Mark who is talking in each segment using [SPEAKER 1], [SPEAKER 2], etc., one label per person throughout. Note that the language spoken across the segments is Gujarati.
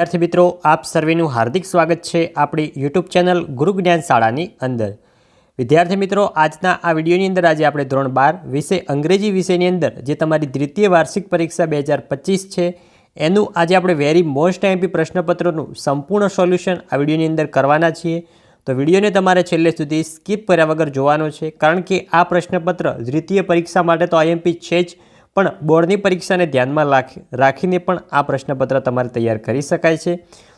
[SPEAKER 1] વિદ્યાર્થી મિત્રો, આપ સર્વેનું હાર્દિક સ્વાગત છે આપણી યુટ્યુબ ચેનલ ગુરુ જ્ઞાન શાળાની અંદર। વિદ્યાર્થી મિત્રો, આજના આ વિડીયોની અંદર આજે આપણે ધોરણ 12 વિષય અંગ્રેજી વિષયની અંદર જે તમારી દ્વિતીય વાર્ષિક પરીક્ષા 2025 છે એનું આજે આપણે વેરી મોસ્ટ એમપી પ્રશ્નપત્રનું સંપૂર્ણ સોલ્યુશન આ વિડીયોની અંદર કરવાના છીએ। તો વિડીયોને તમારે છેલ્લે સુધી સ્કીપ કર્યા વગર જોવાનો છે, કારણ કે આ પ્રશ્નપત્ર દ્વિતીય પરીક્ષા માટે તો આઈએમપી છે જ, પણ બોર્ડની પરીક્ષાને ધ્યાનમાં રાખીને પણ આ પ્રશ્નપત્ર તમારે તૈયાર કરી શકાય છે।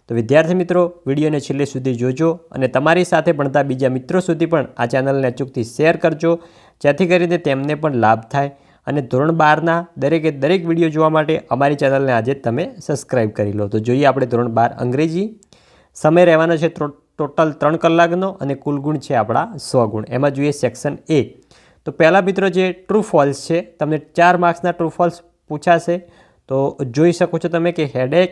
[SPEAKER 1] તો વિદ્યાર્થી મિત્રો, વિડીયોને છેલ્લે સુધી જોજો અને તમારી સાથે ભણતા બીજા મિત્રો સુધી પણ આ ચેનલને અચૂકથી શેર કરજો, જેથી કરીને તેમને પણ લાભ થાય અને ધોરણ 12ના દરેકે દરેક વિડીયો જોવા માટે અમારી ચેનલને આજે તમે સબસ્ક્રાઈબ કરી લો। તો જોઈએ આપણે ધોરણ 12 અંગ્રેજી। સમય રહેવાનો છે ટોટલ 3 કલાકનો અને કુલ ગુણ છે આપણા 100 ગુણ। એમાં જોઈએ સેક્શન એ। તો પહેલાં મિત્રો જે ટ્રુ ફોલ્સ છે, તમને 4 માર્ક્સના ટ્રુ ફોલ્સ પૂછાશે। તો જોઈ શકો છો તમે કે headache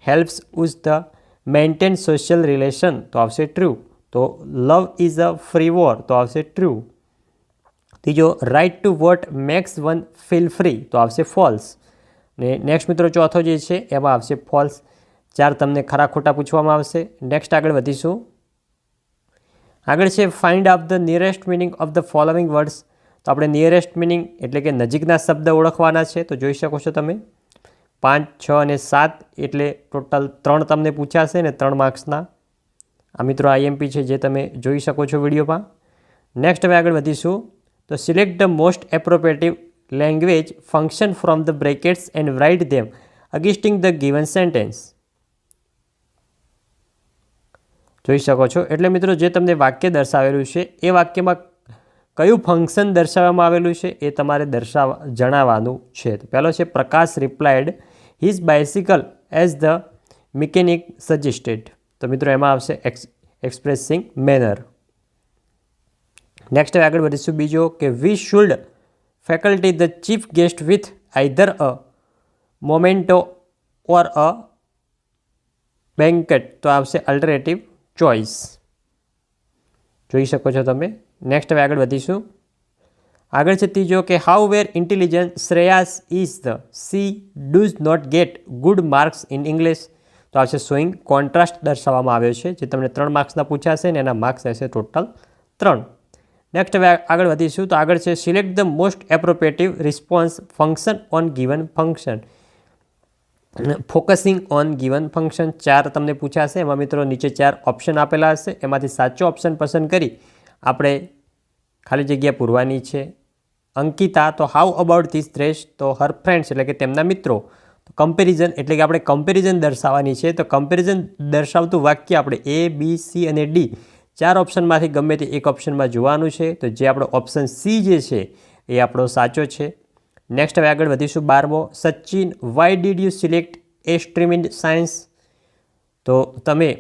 [SPEAKER 1] helps us the maintain social relation, તો આવશે ટ્રુ। તો love is a free war, તો આવશે ટ્રુ। ત્રીજો, right to vote makes one feel free, તો આવશે ફોલ્સ। ને નેક્સ્ટ મિત્રો ચોથો જે છે એમાં આવશે ફોલ્સ। 4 તમને ખરા ખોટા પૂછવામાં આવશે। નેક્સ્ટ આગળ વધીશું। આગળ છે find out the nearest meaning of the following words. તો આપણે નિયરેસ્ટ મિનિંગ એટલે કે નજીકના શબ્દ ઓળખવાના છે। તો જોઈ શકો છો તમે 5, 6 અને 7 એટલે ટોટલ 3 તમને પૂછાશે ને 3 માર્ક્સના। આ મિત્રો આઈએમપી છે જે તમે જોઈ શકો છો વિડીયોમાં। નેક્સ્ટ હવે આગળ વધીશું। તો select the most appropriative language function from the brackets and write them againsting the given sentence. જોઈ શકો છો એટલે મિત્રો જે તમને વાક્ય દર્શાવેલું છે એ વાક્યમાં કયું ફંક્શન દર્શાવવામાં આવેલું છે એ તમારે જણાવવાનું છે। તો પહેલો છે Prakash replied his bicycle as the mechanic suggested. તો મિત્રો એમાં આવશે એક્સપ્રેસિંગ મેનર। નેક્સ્ટ આગળ વધીશું બીજો કે we should faculty the chief guest with either a memento or a banquet, તો આવશે અલ્ટરનેટિવ ચોઇસ। જોઈ શકો છો તમે। નેક્સ્ટ હવે આગળ વધીશું। આગળ છે ત્રીજો કે however intelligent Shreyas is the she does not get good marks in English, તો આવશે શોઈંગ કોન્ટ્રાસ્ટ દર્શાવવામાં આવ્યો છે, જે તમને 3 માર્ક્સના પૂછાશે ને એના માર્ક્સ રહેશે ટોટલ 3। નેક્સ્ટ હવે આગળ વધીશું। તો આગળ છે select the most appropriative response function on given function, focusing on given function 4 તમને પૂછાશે। એમાં મિત્રો નીચે 4 ઓપ્શન આપેલા હશે, એમાંથી સાચો ઓપ્શન પસંદ કરી આપણે ખાલી જગ્યા પૂરવાની છે। અંકિતા, તો હાઉ અબાઉટ ધીસ ડ્રેસ, તો હર ફ્રેન્ડ્સ એટલે કે તેમના મિત્રો। તો કમ્પેરિઝન એટલે કે આપણે કમ્પેરિઝન દર્શાવવાની છે। તો કમ્પેરિઝન દર્શાવતું વાક્ય આપણે A, B, C અને D 4 ઓપ્શનમાંથી ગમે તે એક ઓપ્શનમાં જોવાનું છે। તો જે આપણો ઓપ્શન સી જે છે એ આપણો સાચો છે। નેક્સ્ટ હવે આગળ વધીશું 12મો। Sachin, why did you select a stream in science, તો તમે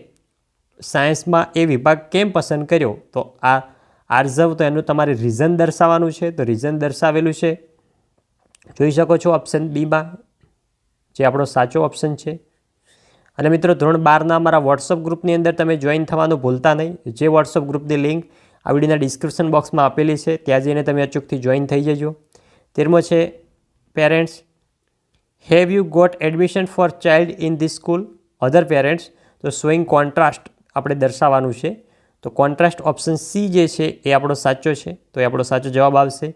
[SPEAKER 1] સાયન્સમાં એ વિભાગ કેમ પસંદ કર્યો? તો આ આર્ઝવ, તો એનું તમારે રીઝન દર્શાવવાનું છે। તો રીઝન દર્શાવેલું છે, જોઈ શકો છો ઓપ્શન બીમાં, જે આપણો સાચો ઓપ્શન છે। અને મિત્રો ધોરણ 12ના અમારા વોટ્સઅપ ગ્રુપની અંદર તમે જોઈન થવાનું ભૂલતા નહીં। જે વોટ્સઅપ ગ્રુપની લિંક આ વિડીયોના ડિસ્ક્રિપ્શન બોક્સમાં આપેલી છે, ત્યાં જઈને તમે અચૂકથી જોઈન થઈ જજો। 13મો છે parents, have you got admission for child in this school other parents, તો શોઈંગ કોન્ટ્રાસ્ટ આપણે દર્શાવવાનું છે। તો કોન્ટ્રાસ્ટ ઓપ્શન સી જે છે એ આપણો સાચો છે, તો એ આપણો સાચો જવાબ આવશે।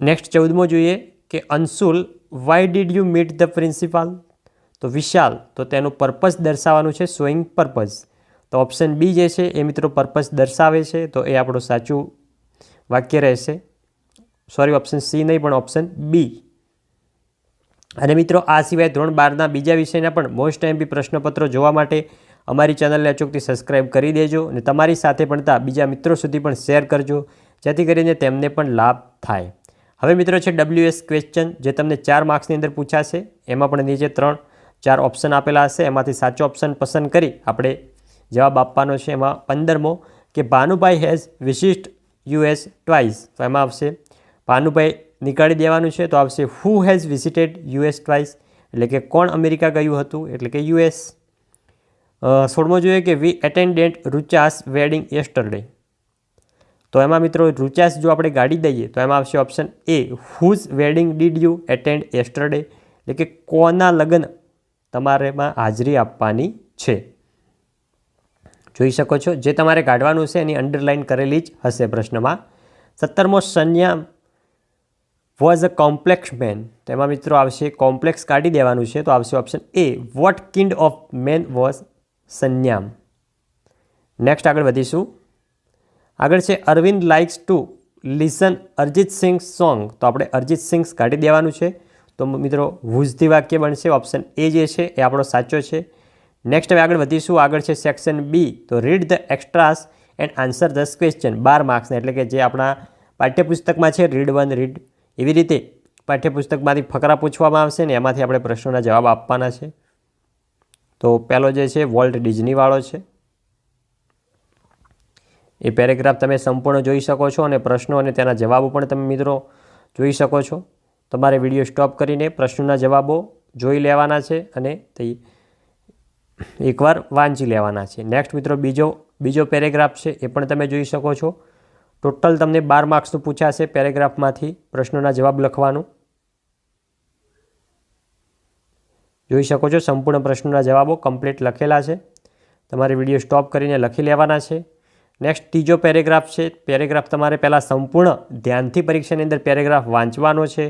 [SPEAKER 1] નેક્સ્ટ 14મો જોઈએ કે Anshul, Y did you meet the principal, તો વિશાલ, તો તેનું પર્પઝ દર્શાવવાનું છે, શોઈંગ પર્પઝ। તો ઓપ્શન બી જે છે એ મિત્રો પર્પઝ દર્શાવે છે, તો એ આપણું સાચું વાક્ય રહેશે। સોરી, ઓપ્શન સી નહીં પણ ઓપ્શન બી। અને મિત્રો આ સિવાય ધોરણ 12ના બીજા વિષયના પણ મોસ્ટ એમપી પ્રશ્નપત્રો જોવા માટે અમારી ચેનલને અચૂકથી સબસ્ક્રાઈબ કરી દેજો અને તમારી સાથે ભણતા બીજા મિત્રો સુધી પણ શેર કરજો, જેથી કરીને તેમને પણ લાભ થાય। હવે મિત્રો છે WS ક્વેશ્ચન, જે તમને 4 માર્ક્સની અંદર પૂછાશે। એમાં પણ નીચે 3-4 ઓપ્શન આપેલા હશે, એમાંથી સાચો ઓપ્શન પસંદ કરી આપણે જવાબ આપવાનો છે। એમાં 15મો કે Bhanubhai has visit US twice, તો એમાં આવશે ભાનુભાઈ નીકાળી દેવાનું છે, તો આવશે who has visited US twice, એટલે કે કોણ અમેરિકા ગયું હતું, એટલે કે US। 16મો જોઈએ કે વી એટેન્ડેડ રૂચાસ વેડિંગ યસ્ટરડે, તો એમાં મિત્રો રૂચાસ જો આપણે ગાડી દઈએ તો એમાં આવશે option A whose wedding did you attend yesterday, એટલે કે કોના લગ્ન તમારેમાં હાજરી આપવાની છે। જોઈ શકો છો જે તમારે કાઢવાનું છે એની અંડરલાઇન કરેલી જ હશે પ્રશ્નમાં। 17મો સંન્યામ વોઝ અ કોમ્પ્લેક્સ મેન, તો એમાં મિત્રો આવશે કોમ્પ્લેક્સ કાઢી દેવાનું છે, તો આવશે option A, what kind of man was સંન્યામ। નેક્સ્ટ આગળ વધીશું। આગળ છે Arvind likes to listen Arijit Singh song, તો આપણે અરિજીત સિંઘ કાઢી દેવાનું છે, તો મિત્રો વૂઝથી વાક્ય બનશે, ઓપ્શન એ જે છે એ આપણો સાચો છે। નેક્સ્ટ હવે આગળ વધીશું। આગળ છે સેક્શન બી, તો read the extracts and answer the question, 12 માર્ક્સના, એટલે કે જે આપણા પાઠ્યપુસ્તકમાં છે રીડ 1 રીડ, એવી રીતે પાઠ્યપુસ્તકમાંથી ફકરા પૂછવામાં આવશે ને એમાંથી આપણે પ્રશ્નોના જવાબ આપવાના છે। તો પહેલો જે છે વોલ્ટ ડિઝનીવાળો છે, એ પેરેગ્રાફ તમે સંપૂર્ણ જોઈ શકો છો અને પ્રશ્નો અને તેના જવાબો પણ તમે મિત્રો જોઈ શકો છો। તમારે વિડીયો સ્ટોપ કરીને પ્રશ્નોના જવાબો જોઈ લેવાના છે અને તે એકવાર વાંચી લેવાના છે। નેક્સ્ટ મિત્રો બીજો પેરેગ્રાફ છે, એ પણ તમે જોઈ શકો છો। ટોટલ તમને 12 માર્ક્સનું પૂછાશે પેરેગ્રાફમાંથી પ્રશ્નોના જવાબ લખવાનું। જોઈ શકો છો સંપૂર્ણ પ્રશ્નોના જવાબો કમ્પ્લીટ લખેલા છે, તમારે વિડીયો સ્ટોપ કરીને લખી લેવાના છે। નેક્સ્ટ ત્રીજો પેરેગ્રાફ છે, પેરેગ્રાફ તમારે પહેલાં સંપૂર્ણ ધ્યાનથી પરીક્ષાની અંદર પેરેગ્રાફ વાંચવાનો છે,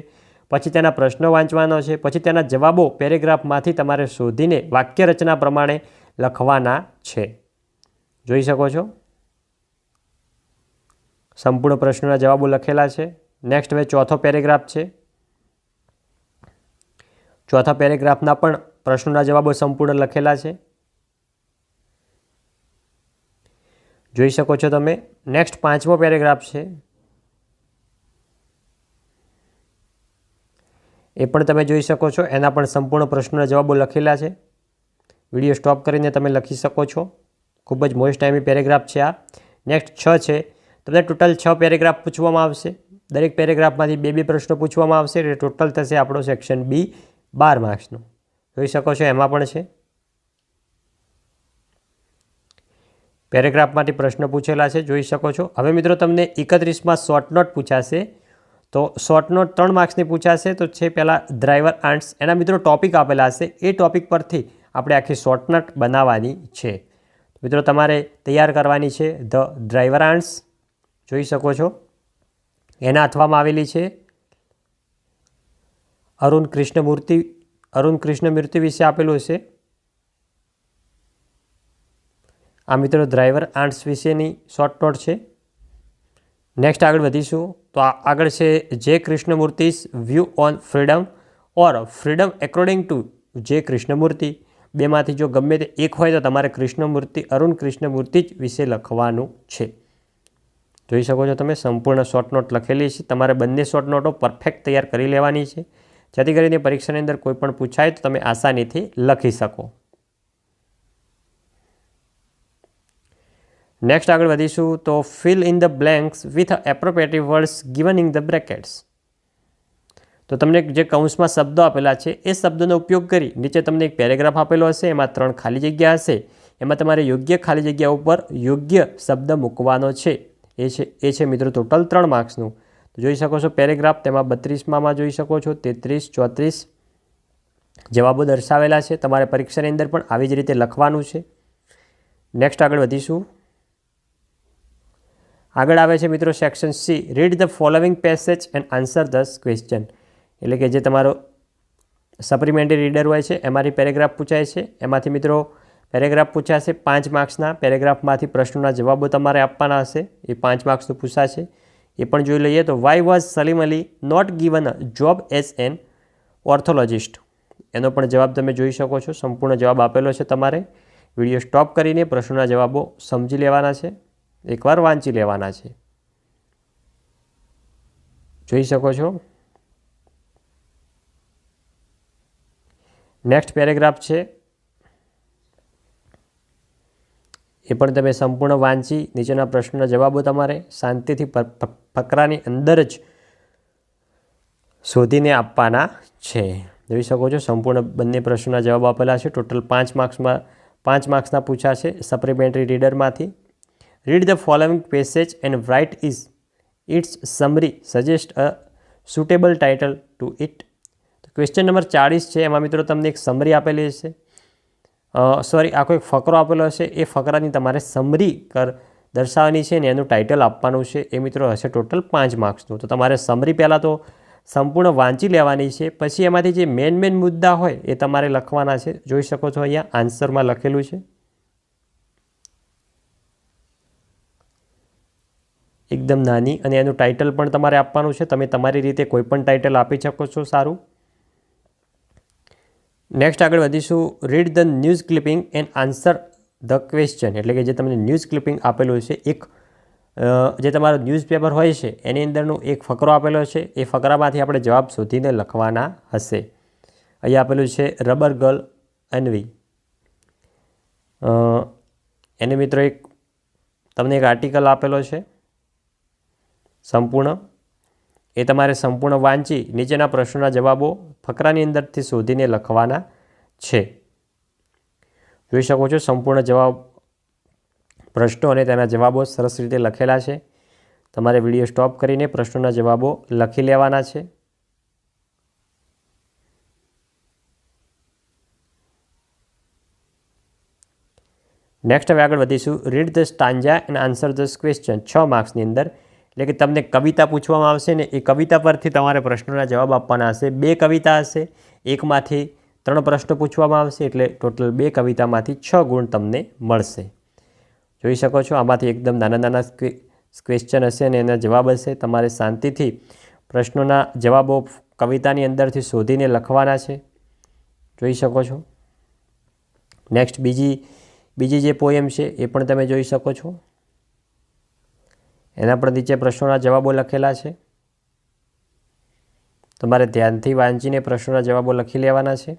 [SPEAKER 1] પછી તેના પ્રશ્નો વાંચવાનો છે, પછી તેના જવાબો પેરેગ્રાફમાંથી તમારે શોધીને વાક્ય રચના પ્રમાણે લખવાના છે। જોઈ શકો છો સંપૂર્ણ પ્રશ્નોના જવાબો લખેલા છે। નેક્સ્ટ હવે ચોથો પેરેગ્રાફ છે, ચોથા પેરેગ્રાફના પણ પ્રશ્નોના જવાબો સંપૂર્ણ લખેલા છે, જોઈ શકો છો તમે। નેક્સ્ટ પાંચમો પેરેગ્રાફ છે, એ પણ તમે જોઈ શકો છો, એના પણ સંપૂર્ણ પ્રશ્નોના જવાબો લખેલા છે, વિડીયો સ્ટોપ કરીને તમે લખી શકો છો। ખૂબ જ મોસ્ટ ટાઈમી પેરેગ્રાફ છે આ। નેક્સ્ટ 6 છે, તમને ટોટલ 6 પેરેગ્રાફ પૂછવામાં આવશે, દરેક પેરેગ્રાફમાંથી 2 પ્રશ્નો પૂછવામાં આવશે, એટલે ટોટલ થશે આપણો સેક્શન બી 12 માર્ક્સનું। જોઈ શકો છો એમાં પણ છે પેરેગ્રાફમાંથી પ્રશ્નો પૂછેલા છે, જોઈ શકો છો। હવે મિત્રો તમને 31માં શોર્ટ નોટ પૂછાશે, તો શોર્ટ નોટ 3 માર્ક્સની પૂછાશે। તો છે પહેલાં ડ્રાઈવર આન્ટ્સ, એના મિત્રો ટોપિક આપેલા હશે, એ ટોપિક પરથી આપણે આખી શોર્ટ નોટ બનાવવાની છે। મિત્રો તમારે તૈયાર કરવાની છે ધ ડ્રાઈવર આન્ટ્સ, જોઈ શકો છો એના હાથવામાં આવેલી છે। અરુણ કૃષ્ણમૂર્તિ વિશે આપેલું છે આ મિત્રો ડ્રાઈવર આન્ટ્સ વિશેની શોર્ટ નોટ છે। નેક્સ્ટ આગળ વધીશું, તો આગળ છે J Krishnamurti's view on freedom or freedom according to J Krishnamurti, બેમાંથી જો ગમે તે એક હોય તો તમારે અરુણ કૃષ્ણમૂર્તિ જ વિશે લખવાનું છે। જોઈ શકો છો તમે સંપૂર્ણ શોર્ટ નોટ લખેલી છે, તમારે બંને શોર્ટ નોટો પરફેક્ટ તૈયાર કરી લેવાની છે, જેથી કરીને પરીક્ષાની અંદર કોઈ પણ પૂછાય તો તમે આસાનીથી લખી શકો। નેક્સ્ટ આગળ વધીશું, તો fill in the blanks with appropriative words given in the brackets, તો તમને જે કૌંસમાં શબ્દો આપેલા છે એ શબ્દોનો ઉપયોગ કરી નીચે તમને એક પેરેગ્રાફ આપેલો હશે, એમાં 3 ખાલી જગ્યા હશે, એમાં તમારે યોગ્ય ખાલી જગ્યા ઉપર યોગ્ય શબ્દ મૂકવાનો છે, એ છે મિત્રો ટોટલ 3 માર્ક્સનું। તો જોઈ શકો છો પેરેગ્રાફ, તેમાં 32માં જોઈ શકો છો 33, 34 જવાબો દર્શાવેલા છે, તમારે પરીક્ષાની અંદર પણ આવી જ રીતે લખવાનું છે। નેક્સ્ટ આગળ વધીશું। આગળ આવે છે મિત્રો section C, read the following passage and answer the question, એટલે કે જે તમારો સપ્લિમેન્ટરી રીડર હોય છે એમાંથી પેરેગ્રાફ પૂછાય છે, એમાંથી મિત્રો પેરેગ્રાફ પૂછાશે 5 માર્ક્સના, પેરેગ્રાફમાંથી પ્રશ્નોના જવાબો તમારે આપવાના હશે, એ 5 માર્ક્સનું પૂછાશે, એ પણ જોઈ લઈએ। તો why was Salim Ali not given a job as an ornithologist, એનો પણ જવાબ તમે જોઈ શકો છો, સંપૂર્ણ જવાબ આપેલો છે, તમારે વિડીયો સ્ટોપ કરીને પ્રશ્નોના જવાબો સમજી લેવાના છે, એકવાર વાંચી લેવાના છે, જોઈ શકો છો। નેક્સ્ટ પેરેગ્રાફ છે, એ પણ તમે સંપૂર્ણ વાંચી નીચેના પ્રશ્નોના જવાબો તમારે શાંતિથી ફકરાની અંદર જ શોધીને આપવાના છે, જોઈ શકો છો સંપૂર્ણ બંને પ્રશ્નોના જવાબ આપેલા છે, ટોટલ 5 માર્ક્સના પૂછાશે સપ્લિમેન્ટરી રીડરમાંથી। Read the following passage and write its summary, suggest a suitable title to it. Question number 40 છે, એમાં મિત્રો તમને એક સમરી આપેલી છે, સોરી આખો એક ફકરો આપેલો હશે, એ ફકરાની તમારે સમરી દર્શાવવાની છે ને એનું ટાઇટલ આપવાનું છે. એ મિત્રો હશે ટોટલ 5 માર્ક્સનું. તો તમારે સમરી પહેલાં તો સંપૂર્ણ વાંચી લેવાની છે, પછી એમાંથી જે મેન મુદ્દા હોય એ તમારે લખવાના છે. જોઈ શકો છો અહીંયા આન્સરમાં લખેલું છે, એકદમ નાની, અને એનું ટાઇટલ પણ તમારે આપવાનું છે. તમે તમારી રીતે કોઈ પણ ટાઇટલ આપી શકો છો. સારું, નેક્સ્ટ આગળ વધીશું. Read the news clipping and answer the question. એટલે કે જે તમને ન્યૂઝ ક્લિપિંગ આપેલું છે, એક જે તમારો ન્યૂઝપેપર હોય છે એની અંદરનો એક ફકરો આપેલો છે, એ ફકરામાંથી આપણે જવાબ શોધીને લખવાના હશે. અહીંયા આપેલું છે રબર ગર્લ અન્વી. એને મિત્રો એક તમને એક આર્ટિકલ આપેલો છે સંપૂર્ણ, એ તમારે સંપૂર્ણ વાંચી નીચેના પ્રશ્નોના જવાબો ફકરાની અંદરથી શોધીને લખવાના છે. જોઈ શકો છો સંપૂર્ણ જવાબ, પ્રશ્નો અને તેના જવાબો સરસ રીતે લખેલા છે. તમારે વિડીયો સ્ટોપ કરીને પ્રશ્નોના જવાબો લખી લેવાના છે. નેક્સ્ટ હવે આગળ વધીશું. Read the stanza and answer the question. 6 માર્ક્સની અંદર, એટલે કે તમને કવિતા પૂછવામાં આવશે ને એ કવિતા પરથી તમારે પ્રશ્નોના જવાબ આપવાના હશે. 2 કવિતા હશે, એકમાંથી 3 પ્રશ્નો પૂછવામાં આવશે, એટલે ટોટલ 2 કવિતામાંથી 6 ગુણ તમને મળશે. જોઈ શકો છો આમાંથી એકદમ નાના ક્વેશ્ચન હશે અને એના જવાબ હશે. તમારે શાંતિથી પ્રશ્નોના જવાબો કવિતાની અંદરથી શોધીને લખવાના છે. જોઈ શકો છો. નેક્સ્ટ બીજી જે પોએમ છે એ પણ તમે જોઈ શકો છો. એના પર નીચે પ્રશ્નોના જવાબો લખેલા છે. તમારે ધ્યાનથી વાંચીને પ્રશ્નોના જવાબો લખી લેવાના છે.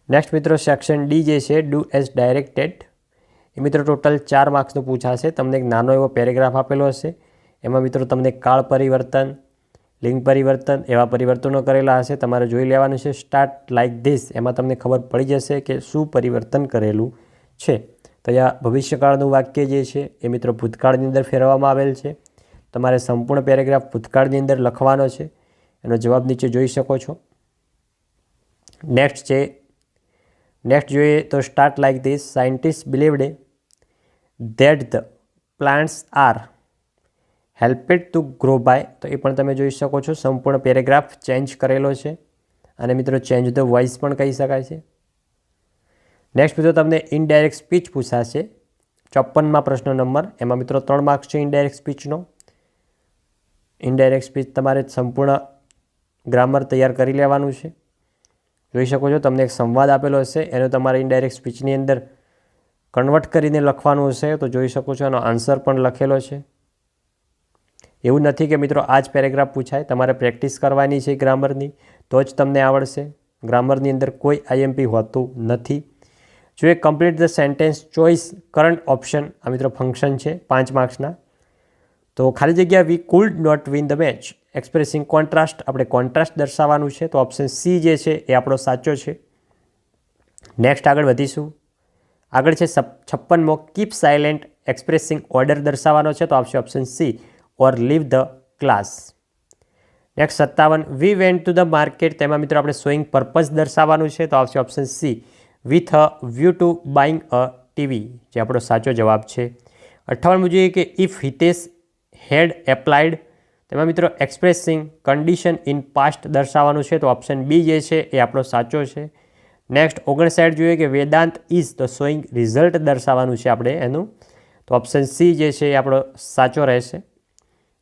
[SPEAKER 1] નેક્સ્ટ મિત્રો સેક્શન ડી જે છે ડુ એઝ ડાયરેક્ટેડ, એ મિત્રો ટોટલ 4 માર્ક્સનું પૂછાશે. તમને એક નાનો એવો પેરેગ્રાફ આપેલો હશે, એમાં મિત્રો તમને કાળ પરિવર્તન, લિંગ પરિવર્તન એવા પરિવર્તનો કરેલા હશે. તમારે જોઈ લેવાનું છે. સ્ટાર્ટ લાઇક ધીસ, એમાં તમને ખબર પડી જશે કે શું પરિવર્તન કરેલું છે. તો અહીંયા ભવિષ્યકાળનું વાક્ય જે છે એ મિત્રો ભૂતકાળની અંદર ફેરવવામાં આવેલ છે. તમારે સંપૂર્ણ પેરેગ્રાફ ભૂતકાળની અંદર લખવાનો છે. એનો જવાબ નીચે જોઈ શકો છો. નેક્સ્ટ જોઈએ તો start like this. Scientist believed that the plants are helped to grow by. તો એ પણ તમે જોઈ શકો છો. સંપૂર્ણ પેરેગ્રાફ ચેન્જ કરેલો છે, અને મિત્રો ચેન્જ ધ વોઇસ પણ કહી શકાય છે. નેક્સ્ટ મિત્રો તમને ઇનડાયરેક્ટ સ્પીચ પૂછાશે 54માં પ્રશ્ન નંબર. એમાં મિત્રો 3 માર્ક્સ છે ઇનડાયરેક્ટ સ્પીચનો. ઇનડાયરેક્ટ સ્પીચ તમારે સંપૂર્ણ ગ્રામર તૈયાર કરી લેવાનું છે. જોઈ શકો છો તમને એક સંવાદ આપેલો હશે, એનો તમારે ઇનડાયરેક્ટ સ્પીચની અંદર કન્વર્ટ કરીને લખવાનું હશે. તો જોઈ શકો છો એનો આન્સર પણ લખેલો છે. એવું નથી કે મિત્રો આ જ પેરેગ્રાફ પૂછાય, તમારે પ્રેક્ટિસ કરવાની છે ગ્રામરની, તો જ તમને આવડશે. ગ્રામરની અંદર કોઈ આઈએમપી હોતું નથી. જો એ complete the sentence choice correct option, આ મિત્રો ફંક્શન છે 5 માર્ક્સના. તો ખાલી જગ્યા we could not win the match expressing contrast, આપણે કોન્ટ્રાસ્ટ દર્શાવવાનું છે. તો ઓપ્શન સી જે છે એ આપણો સાચો છે. નેક્સ્ટ આગળ વધીશું. આગળ છે 56મો કીપ સાયલેન્ટ એક્સપ્રેસિંગ ઓર્ડર દર્શાવવાનો છે. તો આપશે option C or leave the class. Next 57 we went to the market, તેમાં મિત્રો આપણે શોઈંગ પર્પઝ દર્શાવવાનું છે. તો આવશે option C with a view to buying a TV, જે આપણો સાચો જવાબ છે. 58 જોઈએ કે ઇફ હિતેશ હેડ એપ્લાઇડ, તેમાં મિત્રો એક્સપ્રેસિંગ કન્ડિશન ઇન પાસ્ટ દર્શાવવાનું છે. તો ઓપ્શન બી જે છે એ આપણો સાચો છે. નેક્સ્ટ 59 જોઈએ કે વેદાંત ઇઝ, તો શોઈંગ રિઝલ્ટ દર્શાવવાનું છે આપણે એનું. તો ઓપ્શન સી જે છે એ આપણો સાચો રહેશે.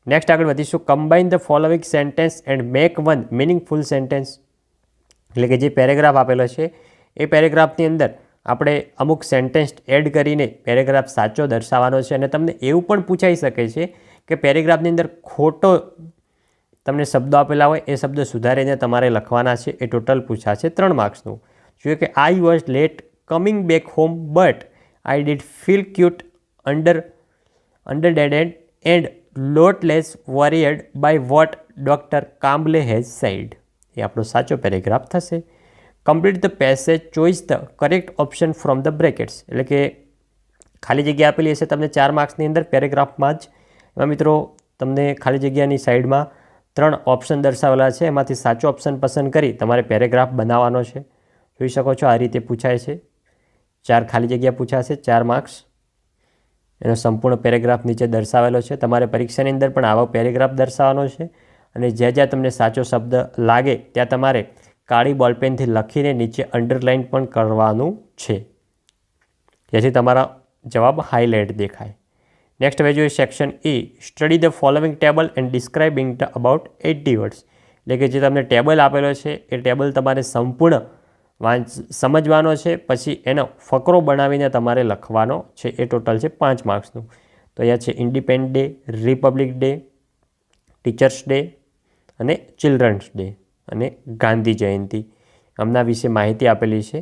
[SPEAKER 1] નેક્સ્ટ આગળ વધીશું. Combine the following sentence and make one meaningful sentence, એટલે કે જે પેરેગ્રાફ આપેલો છે એ પેરેગ્રાફની અંદર આપણે અમુક સેન્ટેન્સ એડ કરીને પેરેગ્રાફ સાચો દર્શાવવાનો છે. અને તમને એવું પણ પૂછાઈ શકે છે કે પેરેગ્રાફની અંદર ખોટો તમને શબ્દો આપેલા હોય એ શબ્દ સુધારીને તમારે લખવાના છે. એ ટોટલ પૂછાશે 3 માર્ક્સનું. જોઈએ કે I was late coming back home but I did feel quite undaunted and lot less worried by what Dr. Kamble has said. એ આપણો સાચો પેરેગ્રાફ થશે. Complete the passage, choice the correct option from the brackets, એટલે કે ખાલી જગ્યા આપેલી હશે તમને 4 માર્ક્સની અંદર પેરેગ્રાફમાં જ. એમાં મિત્રો તમને ખાલી જગ્યાની સાઈડમાં 3 ઓપ્શન દર્શાવેલા છે, એમાંથી સાચો ઓપ્શન પસંદ કરી તમારે પેરેગ્રાફ બનાવવાનો છે. જોઈ શકો છો આ રીતે પૂછાય છે. 4 ખાલી જગ્યા પૂછાશે, 4 માર્ક્સ. એનો સંપૂર્ણ પેરેગ્રાફ નીચે દર્શાવેલો છે. તમારે પરીક્ષાની અંદર પણ આવો પેરેગ્રાફ દર્શાવવાનો છે અને જ્યાં જ્યાં તમને સાચો શબ્દ લાગે ત્યાં તમારે કાળી બોલપેનથી લખીને નીચે અંડરલાઇન પણ કરવાનું છે, જેથી તમારા જવાબ હાઇલાઇટ દેખાય. નેક્સ્ટ હવે જોઈએ section E. Study the following table and describing the about 80 words. એટલે કે જે તમને ટેબલ આપેલો છે એ ટેબલ તમારે સંપૂર્ણ સમજવાનો છે, પછી એનો ફકરો બનાવીને તમારે લખવાનો છે. એ ટોટલ છે 5 માર્ક્સનું. તો અહીંયા છે independence day, Republic day, teachers day અને ચિલ્ડ્રન્સ ડે અને ગાંધી જયંતિ. આમના વિશે માહિતી આપેલી છે.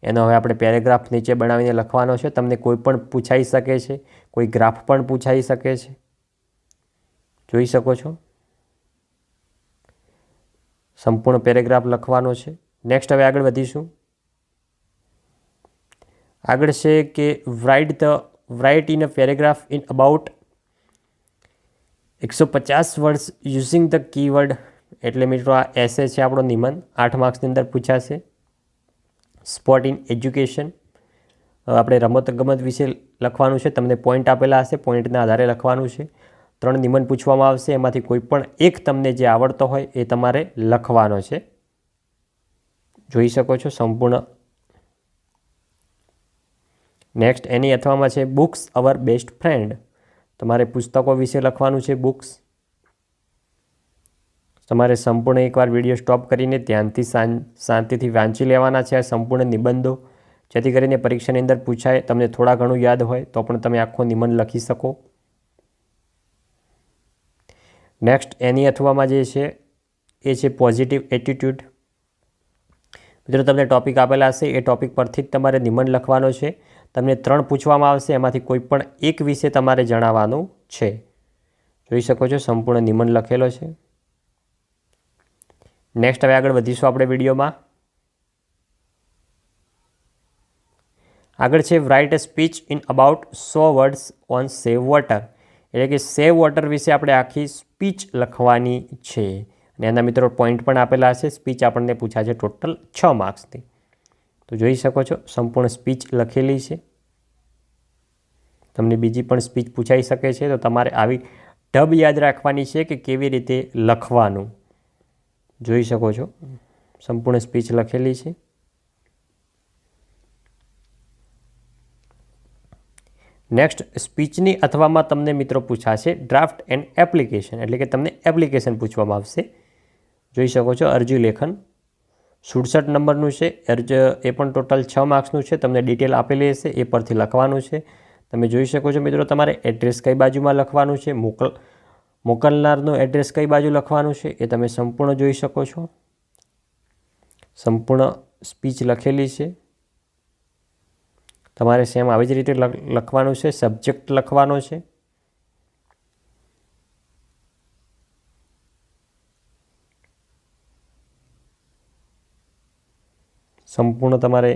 [SPEAKER 1] એનો હવે આપણે પેરેગ્રાફ નીચે બનાવીને લખવાનો છે. તમને કોઈ પણ પૂછાઈ શકે છે, કોઈ ગ્રાફ પણ પૂછાઈ શકે છે. જોઈ શકો છો સંપૂર્ણ પેરેગ્રાફ લખવાનો છે. નેક્સ્ટ હવે આગળ વધીશું. આગળ છે કે write in a paragraph in about 150 words using the keyword. એટલે મિત્રો આ એસે છે આપણો નિબંધ, 8 માર્ક્સની અંદર પૂછાશે. સ્પોર્ટ ઇન એજ્યુકેશન, આપણે રમતગમત વિશે લખવાનું છે. તમને પોઈન્ટ આપેલા હશે, પોઈન્ટના આધારે લખવાનું છે. 3 નિબંધ પૂછવામાં આવશે, એમાંથી કોઈ પણ એક તમને જે આવડતો હોય એ તમારે લખવાનો છે. જોઈ શકો છો સંપૂર્ણ. નેક્સ્ટ એની અથવામાં છે બુક્સ અવર બેસ્ટ ફ્રેન્ડ. તમારે પુસ્તકો વિશે લખવાનું છે, બુક્સ. તમારે સંપૂર્ણ એકવાર વિડીયો સ્ટોપ કરીને ધ્યાનથી શાંતિથી વાંચી લેવાના છે આ સંપૂર્ણ નિબંધો, જેથી કરીને પરીક્ષાની અંદર પૂછાય, તમને થોડા ઘણું યાદ હોય તો પણ તમે આખો નિબંધ લખી શકો. નેક્સ્ટ એની અથવામાં જે છે એ છે પોઝિટિવ એટીટ્યૂડ. મિત્રો તમને ટૉપિક આપેલા હશે, એ ટૉપિક પરથી જ તમારે નિબંધ લખવાનો છે. તમને 3 પૂછવામાં આવશે, એમાંથી કોઈ પણ એક વિશે તમારે જણાવવાનું છે. જોઈ શકો છો સંપૂર્ણ નિબંધ લખેલો છે. નેક્સ્ટ હવે આગળ વધીશું આપણે વિડીયોમાં. આગળ છે write a speech in about 100 words on save water. એટલે કે સેવ વોટર વિશે આપણે આખી સ્પીચ લખવાની છે અને એના મિત્રો પોઈન્ટ પણ આપેલા હશે. સ્પીચ આપણને પૂછા છે ટોટલ 6 માર્ક્સથી. તો જોઈ શકો છો સંપૂર્ણ સ્પીચ લખેલી છે. તમને બીજી પણ સ્પીચ પૂછાઈ શકે છે, તો તમારે આવી ઢબ યાદ રાખવાની છે કે કેવી રીતે લખવાનું. જોઈ શકો છો સંપૂર્ણ સ્પીચ લખેલી છે. નેક્સ્ટ સ્પીચની અથવામાં તમને મિત્રો પૂછાશે ડ્રાફ્ટ એન્ડ એપ્લિકેશન. એટલે કે તમને એપ્લિકેશન પૂછવામાં આવશે. જોઈ શકો છો અરજી લેખન 67 નંબરનું છે. એ પણ ટોટલ 6 માર્ક્સનું છે. તમને ડિટેલ આપેલી હશે, એ પરથી લખવાનું છે. તમે જોઈ શકો છો મિત્રો તમારે એડ્રેસ કઈ બાજુમાં લખવાનું છે, મોકલનારનું એડ્રેસ કઈ બાજુ લખવાનું છે એ તમે સંપૂર્ણ જોઈ શકો છો. સંપૂર્ણ સ્પીચ લખેલી છે. તમારે સેમ આવી જ રીતે લખવાનું છે. સબ્જેક્ટ લખવાનો છે. સંપૂર્ણ તમારે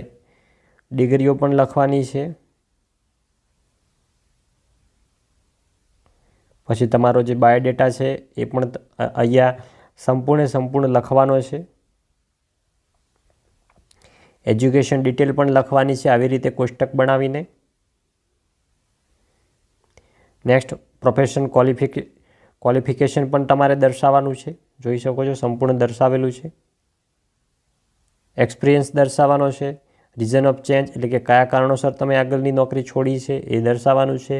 [SPEAKER 1] ડિગ્રીઓ પણ લખવાની છે. પછી તમારો જે બાયોડેટા છે એ પણ અહીંયા સંપૂર્ણ લખવાનો છે. એજ્યુકેશન ડિટેલ પણ લખવાની છે આવી રીતે કોષ્ટક બનાવીને. નેક્સ્ટ પ્રોફેશન ક્વોલિફિકેશન પણ તમારે દર્શાવવાનું છે. જોઈ શકો છો સંપૂર્ણ દર્શાવેલું છે. એક્સપિરિયન્સ દર્શાવવાનો છે. રીઝન ઓફ ચેન્જ એટલે કે કયા કારણોસર તમે આગળની નોકરી છોડી છે એ દર્શાવવાનું છે.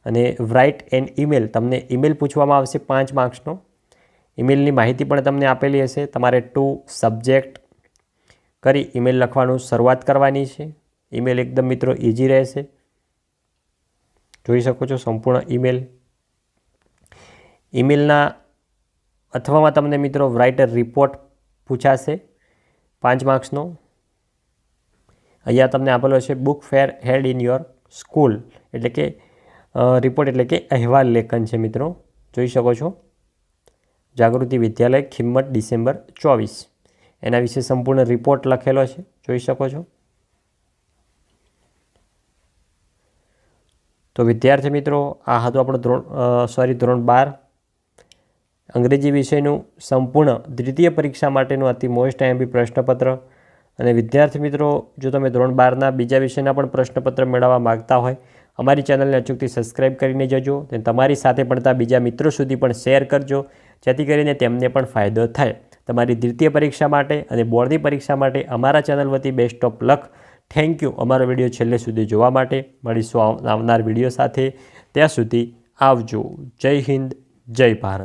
[SPEAKER 1] અને રાઇટ એન ઈમેલ, તમને ઈમેલ પૂછવામાં આવશે 5 માર્ક્સનો. ઈમેલની માહિતી પણ તમને આપેલી હશે. તમારે ટુ સબ્જેક્ટ કરી ઈમેલ લખવાનું શરૂઆત કરવાની છે. ઈમેલ એકદમ મિત્રો ઇઝી રહેશે. જોઈ શકો છો સંપૂર્ણ ઈમેલ. ઈમેલના અથવામાં તમને મિત્રો રાઇટર રિપોર્ટ પૂછાશે 5 માર્ક્સનો. અહીંયા તમને આપેલો છે book fair held in your school. એટલે કે રિપોર્ટ એટલે કે અહેવાલ લેખન છે મિત્રો. જોઈ શકો છો જાગૃતિ વિદ્યાલય ખિંમત ડિસેમ્બર 24. એના વિશે સંપૂર્ણ રિપોર્ટ લખેલો છે. જોઈ શકો છો. તો વિદ્યાર્થી મિત્રો આ હતું આપણો ધોરણ 12 અંગ્રેજી વિષયનું સંપૂર્ણ દ્વિતીય પરીક્ષા માટેનું અતિ મોસ્ટ IMP પ્રશ્નપત્ર. અને વિદ્યાર્થી મિત્રો, જો તમે ધોરણ 12ના બીજા વિષયના પણ પ્રશ્નપત્ર મેળવવા માગતા હોય, અમારી ચેનલને અચૂકથી સબસ્ક્રાઈબ કરીને જજો. અને તમારી સાથે ભણતા બીજા મિત્રો સુધી પણ શેર કરજો, જેથી કરીને તેમને પણ ફાયદો થાય. તમારી દ્વિતીય પરીક્ષા માટે અને બોર્ડની પરીક્ષા માટે અમારા ચેનલ વતી best of luck. Thank you અમારો વિડીયો છેલ્લે સુધી જોવા માટે. મળીશું આવનાર વિડીયો સાથે. ત્યાં સુધી આવજો. જય હિન્દ, જય ભારત.